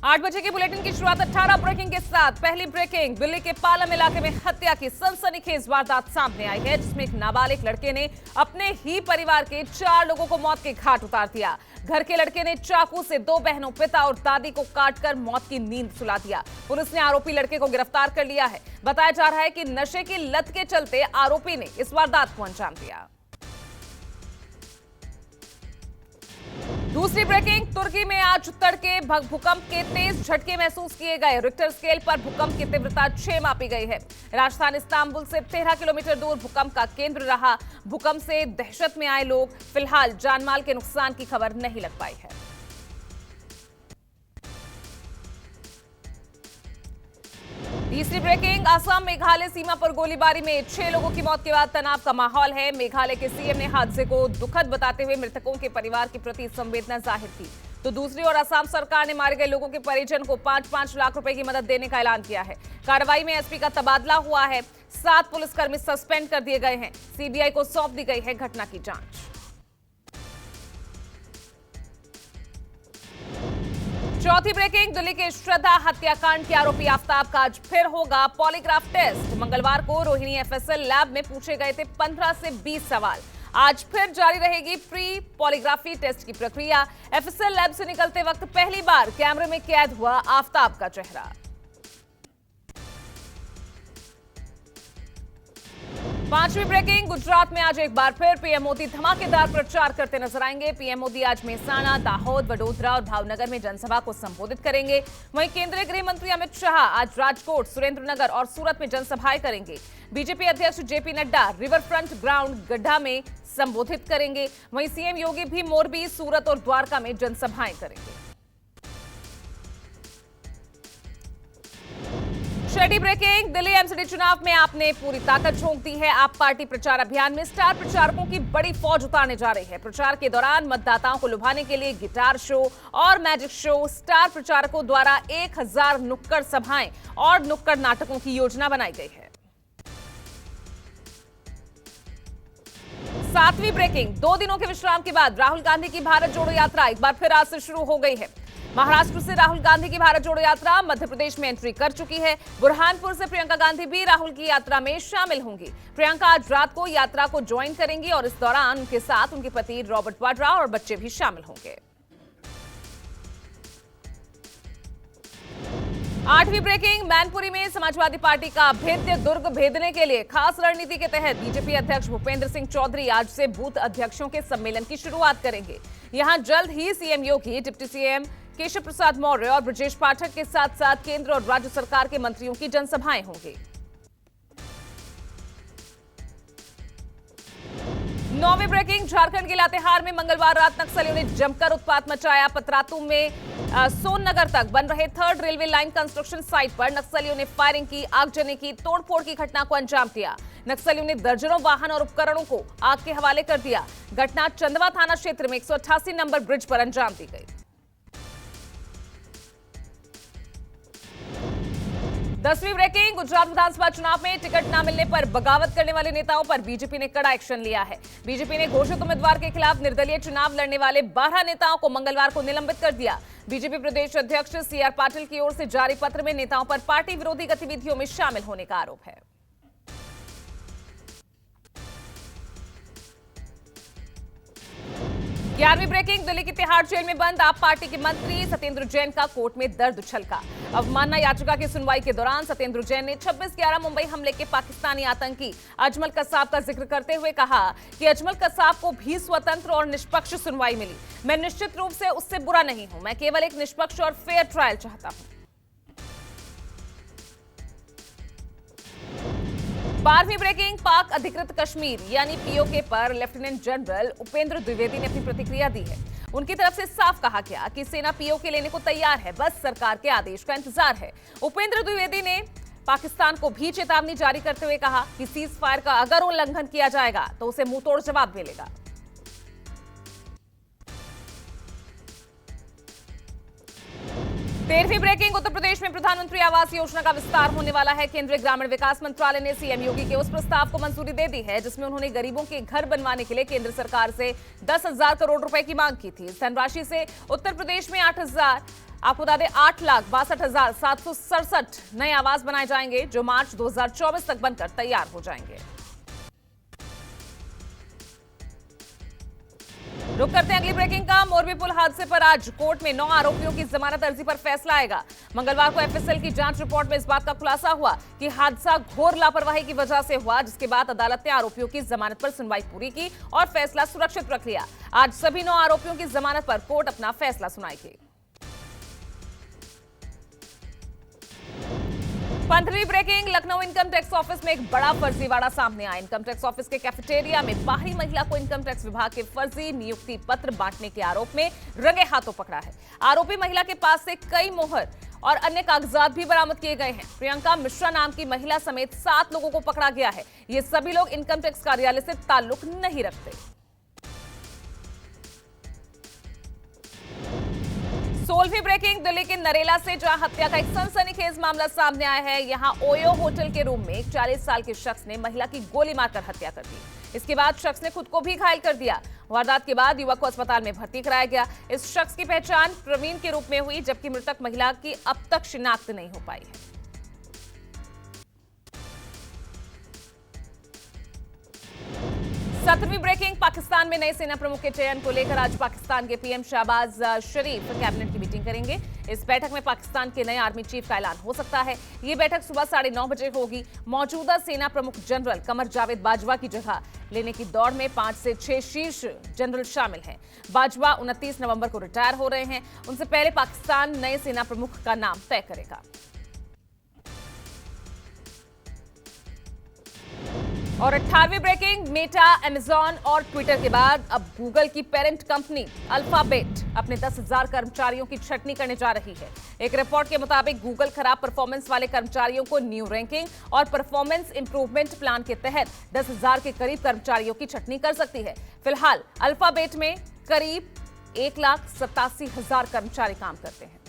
8 बजे के बुलेटिन की शुरुआत 18 ब्रेकिंग के साथ। पहली ब्रेकिंग, दिल्ली के पालम इलाके में हत्या की सनसनीखेज वारदात सामने आई है, जिसमें एक नाबालिग लड़के ने अपने ही परिवार के 4 लोगों को मौत के घाट उतार दिया। घर के लड़के ने चाकू से 2 बहनों, पिता और दादी को काटकर मौत की नींद सुला दिया। पुलिस ने आरोपी लड़के को गिरफ्तार कर लिया है। बताया जा रहा है कि नशे की लत के चलते आरोपी ने इस वारदात को अंजाम दिया। दूसरी ब्रेकिंग, तुर्की में आज तड़के भूकंप के तेज झटके महसूस किए गए। रिक्टर स्केल पर भूकंप की तीव्रता 6 मापी गई है। राजधानी इस्तांबुल से 13 किलोमीटर दूर भूकंप का केंद्र रहा। भूकंप से दहशत में आए लोग, फिलहाल जानमाल के नुकसान की खबर नहीं लग पाई है। तीसरी ब्रेकिंग, असम मेघालय सीमा पर गोलीबारी में 6 लोगों की मौत के बाद तनाव का माहौल है। मेघालय के सीएम ने हादसे को दुखद बताते हुए मृतकों के परिवार के प्रति संवेदना जाहिर की। तो दूसरी ओर असम सरकार ने मारे गए लोगों के परिजन को 5-5 लाख रुपए की मदद देने का ऐलान किया है। कार्रवाई में एसपी का तबादला हुआ है। 7 पुलिसकर्मी सस्पेंड कर दिए गए हैं। सीबीआई को सौंप दी गई है घटना की जांच। चौथी ब्रेकिंग, दिल्ली के श्रद्धा हत्याकांड के आरोपी आफ्ताब का आज फिर होगा पॉलीग्राफ टेस्ट। मंगलवार को रोहिणी एफएसएल लैब में पूछे गए थे 15 से 20 सवाल। आज फिर जारी रहेगी प्री पॉलीग्राफी टेस्ट की प्रक्रिया। एफएसएल लैब से निकलते वक्त पहली बार कैमरे में कैद हुआ आफ्ताब का चेहरा। पांचवी ब्रेकिंग, गुजरात में आज एक बार फिर पीएम मोदी धमाकेदार प्रचार करते नजर आएंगे। पीएम मोदी आज मेहसाणा, दाहोद, वडोदरा और भावनगर में जनसभा को संबोधित करेंगे। वहीं केंद्रीय गृह मंत्री अमित शाह आज राजकोट, सुरेंद्रनगर और सूरत में जनसभाएं करेंगे। बीजेपी अध्यक्ष JP Nadda river front ground गड्ढा में संबोधित करेंगे। वहीं सीएम योगी भी मोरबी, सूरत और द्वारका में जनसभाएं करेंगे। छठी ब्रेकिंग, दिल्ली एमसीडी चुनाव में आपने पूरी ताकत झोंक दी है। आप पार्टी प्रचार अभियान में स्टार प्रचारकों की बड़ी फौज उतारने जा रही है। प्रचार के दौरान मतदाताओं को लुभाने के लिए गिटार शो और मैजिक शो, स्टार प्रचारकों द्वारा 1000 नुक्कड़ सभाएं और नुक्कड़ नाटकों की योजना बनाई गई है। 7वीं ब्रेकिंग, 2 दिनों के विश्राम के बाद राहुल गांधी की भारत जोड़ो यात्रा एक बार फिर आज से शुरू हो गई है। महाराष्ट्र से राहुल गांधी की भारत जोड़ो यात्रा मध्य प्रदेश में एंट्री कर चुकी है। बुरहानपुर से प्रियंका गांधी भी राहुल की यात्रा में शामिल होंगी। प्रियंका आज रात को यात्रा को ज्वाइन करेंगी और इस दौरान उनके साथ उनके पति रॉबर्ट वाड्रा और बच्चे भी शामिल होंगे। 8वीं ब्रेकिंग, मैनपुरी में समाजवादी पार्टी का भेद्य दुर्ग भेदने के लिए खास रणनीति के तहत बीजेपी अध्यक्ष भूपेंद्र सिंह चौधरी आज से बूथ अध्यक्षों के सम्मेलन की शुरुआत करेंगे। यहां जल्द ही सीएम योगी, डिप्टी सीएम केशव प्रसाद मौर्य और ब्रजेश पाठक के साथ साथ केंद्र और राज्य सरकार के मंत्रियों की जनसभाएं होंगी। 9वीं ब्रेकिंग, झारखंड के लातेहार में मंगलवार रात नक्सलियों ने जमकर उत्पात मचाया। पतरातू में सोननगर तक बन रहे 3rd railway line construction site पर नक्सलियों ने फायरिंग की, आगजनी की, तोड़फोड़ की घटना को अंजाम दिया। नक्सलियों ने दर्जनों वाहन और उपकरणों को आग के हवाले कर दिया। घटना चंदवा थाना क्षेत्र में 188 नंबर ब्रिज पर अंजाम दी गई। 10वीं ब्रेकिंग, गुजरात विधानसभा चुनाव में टिकट न मिलने पर बगावत करने वाले नेताओं पर बीजेपी ने कड़ा एक्शन लिया है। बीजेपी ने घोषित उम्मीदवार के खिलाफ निर्दलीय चुनाव लड़ने वाले 12 नेताओं को मंगलवार को निलंबित कर दिया। बीजेपी प्रदेश अध्यक्ष सीआर पाटिल की ओर से जारी पत्र में नेताओं पर पार्टी विरोधी गतिविधियों में शामिल होने का आरोप है। 11वीं ब्रेकिंग, दिल्ली की तिहाड़ जेल में बंद आप पार्टी के मंत्री सत्येंद्र जैन का कोर्ट में दर्द छलका। अवमानना याचिका की सुनवाई के दौरान सत्येंद्र जैन ने 26/11 मुंबई हमले के पाकिस्तानी आतंकी अजमल कसाब का जिक्र करते हुए कहा कि अजमल कसाब को भी स्वतंत्र और निष्पक्ष सुनवाई मिली। मैं निश्चित रूप से उससे बुरा नहीं हूं, मैं केवल एक निष्पक्ष और फेयर ट्रायल चाहता हूं। 12वीं ब्रेकिंग, पाक अधिकृत कश्मीर यानी पीओके पर लेफ्टिनेंट जनरल उपेंद्र द्विवेदी ने अपनी प्रतिक्रिया दी है। उनकी तरफ से साफ कहा गया कि सेना पीओके लेने को तैयार है, बस सरकार के आदेश का इंतजार है। उपेंद्र द्विवेदी ने पाकिस्तान को भी चेतावनी जारी करते हुए कहा कि सीज फायर का अगर उल्लंघन किया जाएगा तो उसे मुंहतोड़ जवाब मिलेगा। 13वीं ब्रेकिंग, उत्तर प्रदेश में प्रधानमंत्री आवास योजना का विस्तार होने वाला है। केंद्रीय ग्रामीण विकास मंत्रालय ने सीएम योगी के उस प्रस्ताव को मंजूरी दे दी है जिसमें उन्होंने गरीबों के घर बनवाने के लिए केंद्र सरकार से 10,000 करोड़ रुपए की मांग की थी। इस धनराशि से उत्तर प्रदेश में आपको बता दें 8,62,767 नए आवास बनाए जाएंगे, जो मार्च 2024 तक बनकर तैयार हो जाएंगे। रुक करते हैं अगली ब्रेकिंग का। मोरबी पुल हादसे पर आज कोर्ट में 9 आरोपियों की जमानत अर्जी पर फैसला आएगा। मंगलवार को एफएसएल की जांच रिपोर्ट में इस बात का खुलासा हुआ कि हादसा घोर लापरवाही की वजह से हुआ, जिसके बाद अदालत ने आरोपियों की जमानत पर सुनवाई पूरी की और फैसला सुरक्षित रख लिया। आज सभी 9 आरोपियों की जमानत पर कोर्ट अपना फैसला सुनाएगी। 15वीं breaking. Lucknow income tax office में एक बड़ा फर्जीवाड़ा सामने आया। इनकम टैक्स ऑफिस के कैफेटेरिया में बाहरी महिला को इनकम टैक्स विभाग के फर्जी नियुक्ति पत्र बांटने के आरोप में रंगे हाथों पकड़ा है। आरोपी महिला के पास से कई मोहर और अन्य कागजात भी बरामद किए गए हैं। प्रियंका मिश्रा नाम की महिला समेत 7 लोगों को पकड़ा गया है। ये सभी लोग इनकम टैक्स कार्यालय से ताल्लुक नहीं रखते। 16वीं ब्रेकिंग। दिल्ली के नरेला से जहां हत्या का एक सनसनीखेज मामला सामने आया है, यहां ओयो होटल के रूम में एक 40 साल के शख्स ने महिला की गोली मारकर हत्या कर दी। इसके बाद शख्स ने खुद को भी घायल कर दिया। वारदात के बाद युवक को अस्पताल में भर्ती कराया गया। इस शख्स की पहचान प्रवीण के रूप में हुई, जबकि मृतक महिला की अब तक शिनाख्त नहीं हो पाई है। 17वीं ब्रेकिंग। पाकिस्तान में नए सेना प्रमुख के चयन को लेकर आज पाकिस्तान के पीएम शहबाज शरीफ कैबिनेट की मीटिंग करेंगे। इस बैठक में पाकिस्तान के नए आर्मी चीफ का ऐलान हो सकता है। ये बैठक सुबह 9:30 बजे होगी। मौजूदा सेना प्रमुख जनरल कमर जावेद बाजवा की जगह लेने की दौड़ में 5 से 6 शीर्ष जनरल शामिल हैं। बाजवा 29 नवंबर को रिटायर हो रहे हैं। उनसे पहले पाकिस्तान नए सेना प्रमुख का नाम तय करेगा। और 18वीं ब्रेकिंग। मेटा, अमेजॉन और ट्विटर के बाद अब गूगल की पेरेंट कंपनी अल्फाबेट अपने 10,000 कर्मचारियों की छंटनी करने जा रही है। एक रिपोर्ट के मुताबिक गूगल खराब परफॉर्मेंस वाले कर्मचारियों को न्यू रैंकिंग और परफॉर्मेंस इंप्रूवमेंट प्लान के तहत 10,000 के करीब कर्मचारियों की छंटनी कर सकती है। फिलहाल अल्फाबेट में करीब 1,87,000 कर्मचारी काम करते हैं।